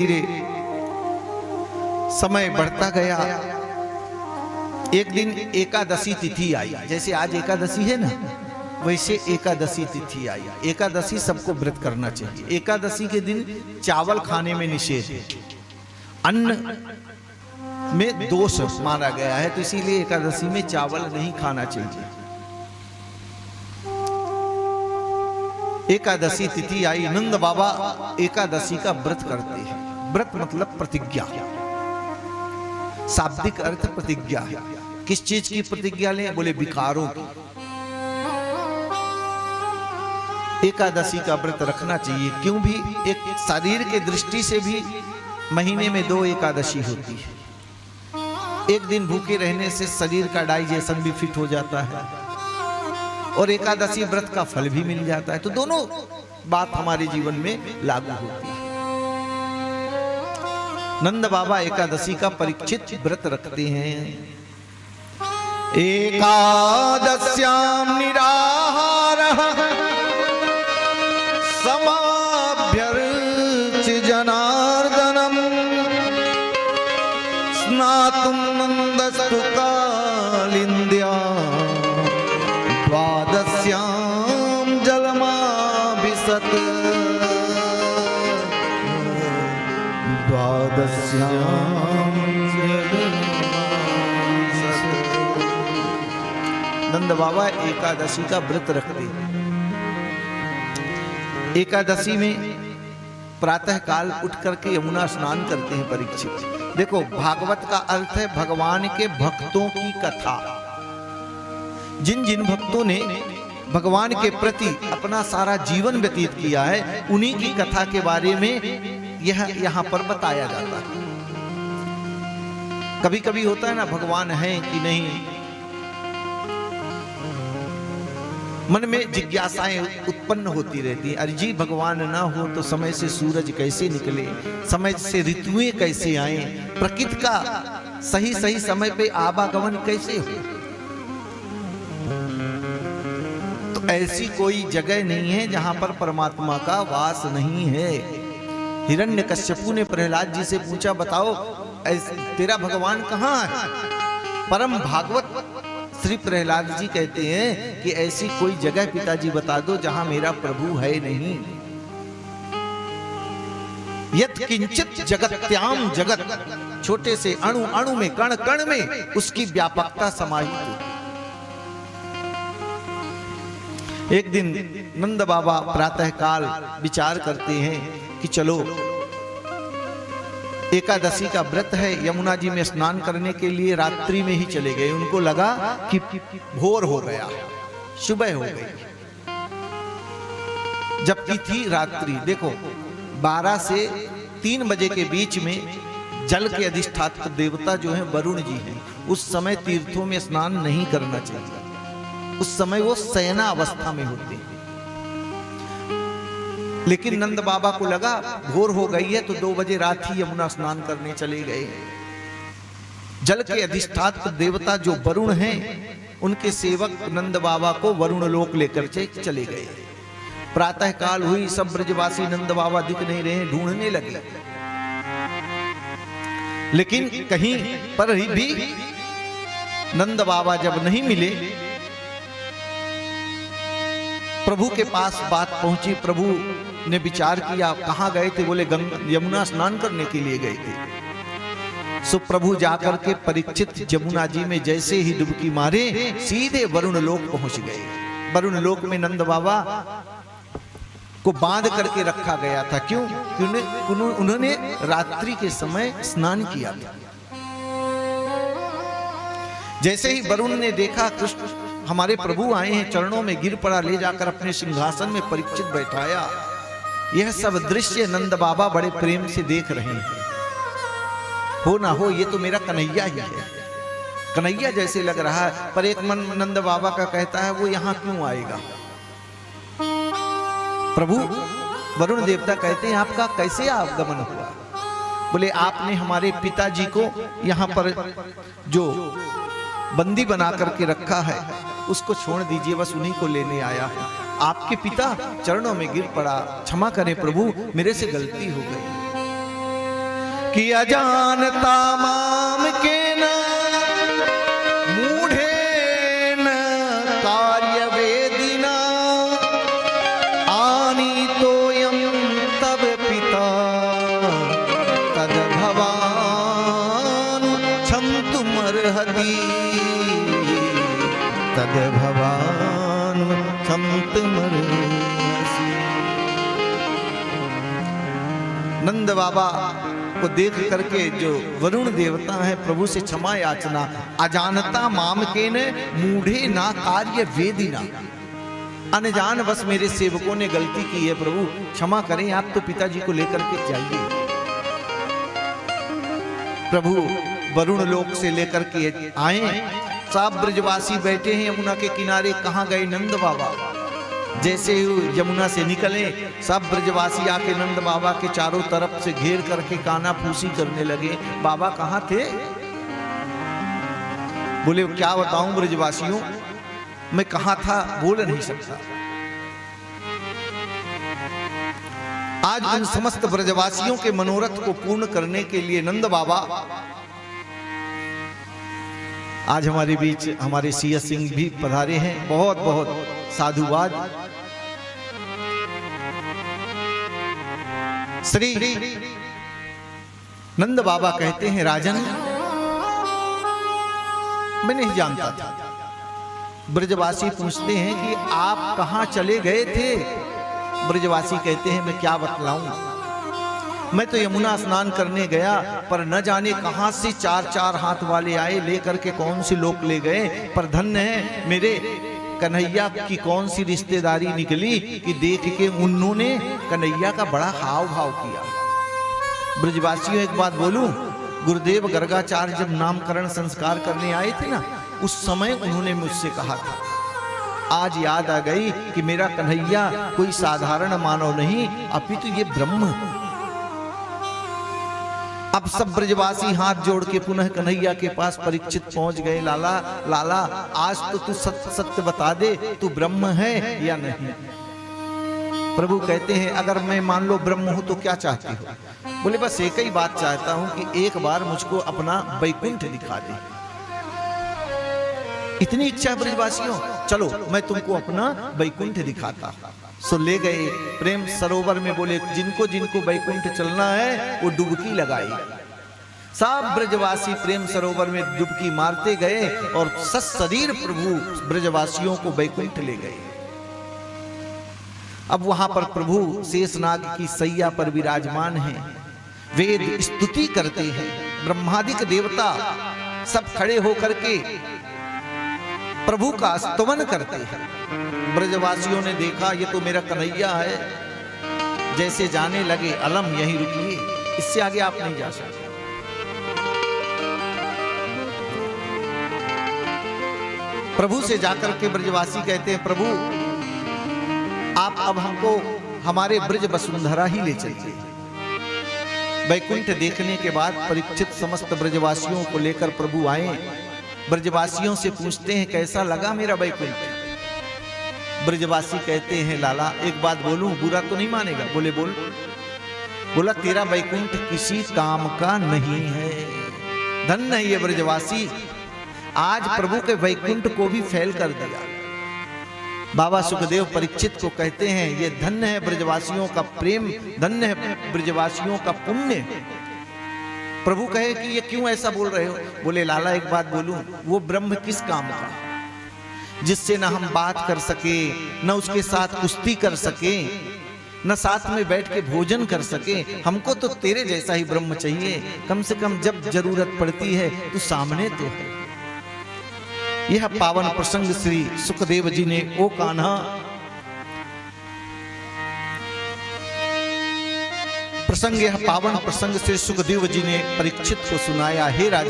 धीरे समय बढ़ता गया। एक दिन एकादशी तिथि आई। जैसे आज एकादशी है ना, वैसे एकादशी तिथि आई। एकादशी सबको व्रत करना चाहिए। एकादशी के दिन चावल खाने में निषेध है, अन्न में दोष माना गया है, तो इसीलिए एकादशी में चावल नहीं खाना चाहिए। एकादशी तिथि आई, नंद बाबा एकादशी का व्रत करते हैं। व्रत मतलब प्रतिज्ञा, शाब्दिक अर्थ प्रतिज्ञा है। किस चीज की प्रतिज्ञा लें? बोले विकारों की। एकादशी का व्रत रखना चाहिए। क्यों भी? एक शरीर के दृष्टि से भी महीने में 2 एकादशी होती है। एक दिन भूखे रहने से शरीर का डाइजेशन भी फिट हो जाता है और एकादशी व्रत का फल भी मिल जाता है। तो दोनों बात हमारे जीवन में लागू होती है। नंद बाबा एकादशी का परीक्षित व्रत रखते हैं। एकादश्याम निराहारः समाभ्यर्च्य जनार्दनम् स्नातुं नन्दस्तु कालिन्द्या द्वादश्याम जलमाभिसत् द्वादश्याम जलमाभिसत्। नंद बाबा एकादशी का व्रत रखते हैं। एकादशी में प्रातः काल उठ करके यमुना स्नान करते हैं परीक्षित। देखो, भागवत का अर्थ है भगवान के भक्तों की कथा। जिन जिन भक्तों ने भगवान के प्रति अपना सारा जीवन व्यतीत किया है, उन्हीं की कथा के बारे में यह यहाँ पर बताया जाता है। कभी कभी होता है ना, भगवान है कि नहीं, मन में जिज्ञासाएं उत्पन्न होती रहती हैं। अरे जी, भगवान ना हो तो समय से सूरज कैसे निकले, समय से ऋतुएं कैसे आए, प्रकृति का सही सही समय पे आवागमन कैसे हो। तो ऐसी कोई जगह नहीं है जहां पर परमात्मा का वास नहीं है। हिरण्यकश्यपु ने प्रहलाद जी से पूछा, बताओ तेरा भगवान कहाँ है? परम भागवत श्री प्रहलाद जी कहते हैं कि ऐसी कोई जगह पिताजी बता दो जहां मेरा प्रभु है नहीं। यत् किंचित जगत्याम जगत, छोटे से अणु अणु में, कण कण में उसकी व्यापकता समाहित है। एक दिन नंद बाबा प्रातः काल विचार करते हैं कि चलो एकादशी का व्रत है, यमुना जी में स्नान करने के लिए रात्रि में ही चले गए। उनको लगा कि भोर हो गया, सुबह हो गई, जबकि थी रात्रि। देखो, 12 से 3 बजे के बीच में जल के अधिष्ठात्र देवता जो है वरुण जी हैं, उस समय तीर्थों में स्नान नहीं करना चाहिए। उस समय वो शयना अवस्था में होते हैं। लेकिन नंद बाबा को लगा भोर हो गई है, तो 2 बजे रात ही यमुना स्नान करने चले गए। जल के अधिष्ठात्र देवता जो वरुण हैं, उनके सेवक नंद बाबा को वरुण लोक लेकर चले गए। प्रातः काल हुई, सब ब्रजवासी नंद बाबा दिख नहीं रहे, ढूंढने लगे। लेकिन कहीं पर भी नंद बाबा जब नहीं मिले, प्रभु के पास बात पहुंची। प्रभु ने विचार किया, कहां गए थे? बोले यमुना स्नान करने के लिए गए थे। सो प्रभु जाकर के परीक्षित यमुना जी में जैसे ही डुबकी मारे, सीधे वरुण लोक पहुंच गए। वरुण लोक में नंद बाबा को बांध करके रखा गया था। क्यों? क्योंकि उन्होंने रात्रि के समय स्नान किया था। जैसे ही वरुण ने देखा कृष्ण हमारे प्रभु आए हैं, चरणों में गिर पड़ा, ले जाकर अपने सिंहासन में परीक्षित बैठाया। यह सब दृश्य नंद बाबा बड़े प्रेम से देख रहे हैं। हो ना हो, ये तो मेरा कन्हैया ही है, कन्हैया जैसे लग रहा है। पर एक मन नंद बाबा का कहता है, वो यहां क्यों आएगा? प्रभु वरुण देवता कहते हैं, आपका कैसे आगमन हुआ? बोले, आपने हमारे पिताजी को यहाँ पर जो बंदी बना करके रखा है, उसको छोड़ दीजिए, बस उन्हीं को लेने आया है। आपके पिता चरणों में गिर पड़ा, क्षमा करें प्रभु, मेरे से गलती हो गई। कि अजानता माम के न मूढ़े न कार्य वेदिना आनी तो यम तब पिता तद भवान क्षन्तु मर्हति तद भवान क्षन्तु मर्हसि। नंद बाबा को देख करके जो वरुण देवता है प्रभु से क्षमा याचना, अजानता माम के ने मूढ़े ना कार्य वेदिना, अनजान बस मेरे सेवकों ने गलती की है प्रभु क्षमा करें, आप तो पिताजी को लेकर के जाइए। प्रभु वरुण लोक से लेकर के आए, सब ब्रजवासी बैठे हैं यमुना के किनारे। कहाँ गए नंद बाबा? जैसे यमुना से निकले सब ब्रजवासी आके नंद बाबा के चारों तरफ से घेर करके काना फूसी करने लगे। बाबा कहाँ थे? बोले क्या बताऊं ब्रजवासियों, मैं कहाँ था बोल नहीं सकता। आज उन समस्त ब्रजवासियों के मनोरथ को पूर्ण करने के लिए नंद बाबा आज हमारे बीच हमारे सीएस सिंह भी पधारे हैं। बहुत बहुत साधुवाद। श्री नंद बाबा कहते हैं राजन मैं नहीं जानता था। ब्रजवासी पूछते हैं कि आप कहां चले गए थे? ब्रजवासी कहते हैं मैं क्या बतलाऊं, मैं तो यमुना स्नान करने गया पर न जाने कहां से चार चार हाथ वाले आए, लेकर के कौन से लोग ले गए। पर धन्य है मेरे कन्हैया की कौन सी रिश्तेदारी निकली कि देख के उन्होंने कन्हैया का बड़ा हाव भाव किया। ब्रजवासियों एक बात बोलूं, गुरुदेव गर्गाचार्य जब नामकरण संस्कार करने आए थे ना, उस समय उन्होंने मुझसे कहा था, आज याद आ गई कि मेरा कन्हैया कोई साधारण मानव नहीं अपितु ये ब्रह्म। अब सब ब्रजवासी हाथ जोड़ के पुनः कन्हैया के पास परीक्षित पहुंच गए। लाला लाला आज तो तू सत्य सत्य बता दे, तू ब्रह्म है या नहीं? प्रभु कहते हैं अगर मैं मान लो ब्रह्म हूं तो क्या चाहती हो? बोले बस एक ही बात चाहता हूं कि एक बार मुझको अपना वैकुंठ दिखा दे। इतनी इच्छा ब्रजवासियों, चलो मैं तुमको अपना वैकुंठ दिखाता। सो ले गए प्रेम सरोवर में। बोले जिनको जिनको वैकुंठ चलना है वो डुबकी लगाई। सब ब्रजवासी प्रेम सरोवर में डुबकी मारते गए और सशरीर प्रभु ब्रजवासियों को वैकुंठ ले गए। अब वहां पर प्रभु शेषनाग की सैया पर विराजमान हैं, वेद स्तुति करते हैं, ब्रह्मादिक देवता सब खड़े होकर के प्रभु का स्तवन करते हैं। ब्रजवासियों ने देखा ये तो मेरा कन्हैया है, जैसे जाने लगे अलम यहीं रुकिए, इससे आगे आप नहीं जा सकते। प्रभु से जाकर के ब्रजवासी कहते हैं प्रभु आप अब हमको हमारे ब्रज वसुंधरा ही ले चलिए। वैकुंठ देखने के बाद परीक्षित समस्त ब्रजवासियों को लेकर प्रभु आए। ब्रजवासियों से पूछते हैं कैसा लगा मेरा वैकुंठ? ब्रजवासी कहते हैं लाला एक बात बोलूं, बुरा तो नहीं मानेगा? बोले बोल। बोला तेरा वैकुंठ किसी काम का नहीं है। धन्य है ये ब्रजवासी, आज प्रभु के वैकुंठ को भी फेल कर दिया। बाबा सुखदेव परीक्षित को कहते हैं ये धन्य है ब्रजवासियों का प्रेम, धन्य है ब्रजवासियों का पुण्य। प्रभु कहे कि ये क्यों ऐसा बोल रहे हो? बोले लाला एक बात बोलूं, वो ब्रह्म किस काम का जिससे न हम बात कर सके, न उसके साथ कुश्ती कर सके, न साथ में बैठ के भोजन कर सके। हमको तो तेरे जैसा ही ब्रह्म चाहिए, कम से कम जब जरूरत पड़ती है तो सामने तो है। यह पावन प्रसंग श्री सुखदेव जी ने ओ कान्हा प्रसंग, यह पावन प्रसंग श्री सुखदेव जी ने परीक्षित को सुनाया। हे राजा